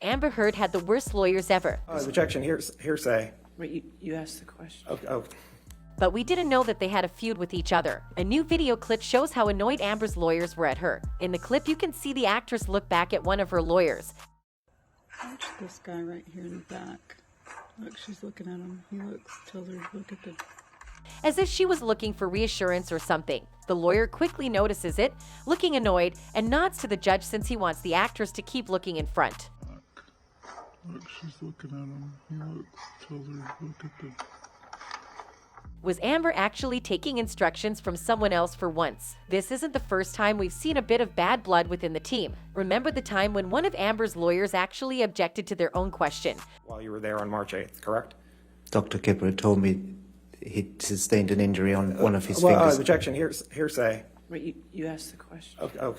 Amber Heard had the worst lawyers ever. Objection, hearsay. Wait, you asked the question. Oh. But we didn't know that they had a feud with each other. A new video clip shows how annoyed Amber's lawyers were at her. In the clip, you can see the actress look back at one of her lawyers. Watch this guy right here in the back. Look, she's looking at him. He tells her to look at the... As if she was looking for reassurance or something. The lawyer quickly notices it, looking annoyed, and nods to the judge since he wants the actress to keep looking in front. Look, she's looking at him. He tells her to look at the... Was Amber actually taking instructions from someone else for once? This isn't the first time we've seen a bit of bad blood within the team. Remember the time when one of Amber's lawyers actually objected to their own question? While you were there on March 8th, correct? Dr. Kipper told me he'd sustained an injury on one of his fingers. Objection, hearsay. Wait, you asked the question. Oh.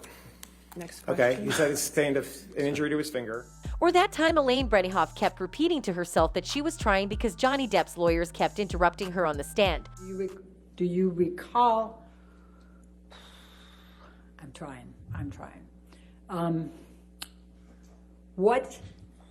Next question. Okay, he said he sustained an injury to his finger. Or that time Elaine Brenihoff kept repeating to herself that she was trying because Johnny Depp's lawyers kept interrupting her on the stand. Do you recall? I'm trying. What,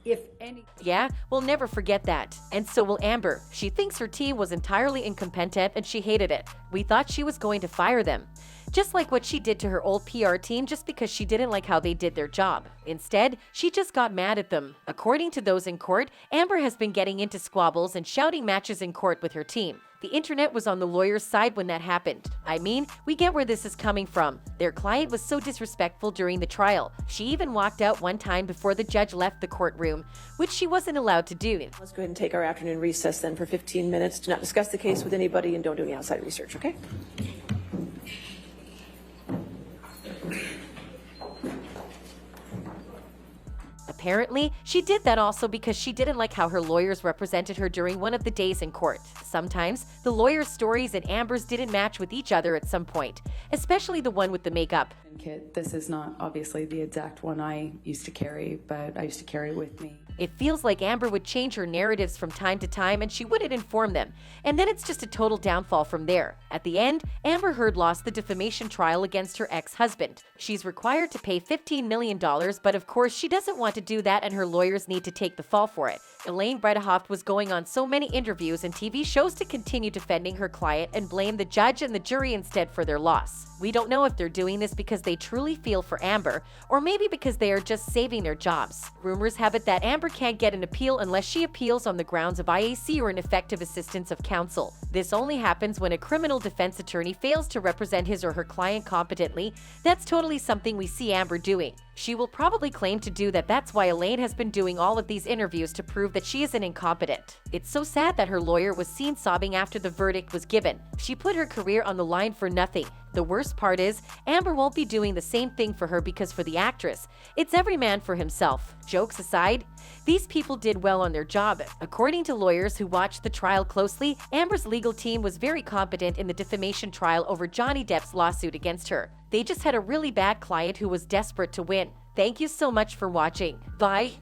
if any... Yeah, we'll never forget that. And so will Amber. She thinks her team was entirely incompetent and she hated it. We thought she was going to fire them. Just like what she did to her old PR team just because she didn't like how they did their job. Instead, she just got mad at them. According to those in court, Amber has been getting into squabbles and shouting matches in court with her team. The internet was on the lawyer's side when that happened. I mean, we get where this is coming from. Their client was so disrespectful during the trial. She even walked out one time before the judge left the courtroom, which she wasn't allowed to do. Let's go ahead and take our afternoon recess then for 15 minutes. Do not discuss the case with anybody and don't do any outside research, okay? Apparently, she did that also because she didn't like how her lawyers represented her during one of the days in court. Sometimes, the lawyers' stories and Amber's didn't match with each other at some point, especially the one with the makeup. Kit, this is not obviously the exact one I used to carry, but I used to carry with me. It feels like Amber would change her narratives from time to time and she wouldn't inform them. And then it's just a total downfall from there. At the end, Amber Heard lost the defamation trial against her ex-husband. She's required to pay $15 million, but of course she doesn't want to do that and her lawyers need to take the fall for it. Elaine Brenihoff was going on so many interviews and TV shows to continue defending her client and blame the judge and the jury instead for their loss. We don't know if they're doing this because they truly feel for Amber, or maybe because they are just saving their jobs. Rumors have it that Amber can't get an appeal unless she appeals on the grounds of IAC or ineffective assistance of counsel. This only happens when a criminal defense attorney fails to represent his or her client competently. That's totally something we see Amber doing. She will probably claim to do that. That's why Elaine has been doing all of these interviews to prove that she isn't incompetent. It's so sad that her lawyer was seen sobbing after the verdict was given. She put her career on the line for nothing. The worst part is, Amber won't be doing the same thing for her because for the actress, it's every man for himself. Jokes aside, these people did well on their job. According to lawyers who watched the trial closely, Amber's legal team was very competent in the defamation trial over Johnny Depp's lawsuit against her. They just had a really bad client who was desperate to win. Thank you so much for watching. Bye.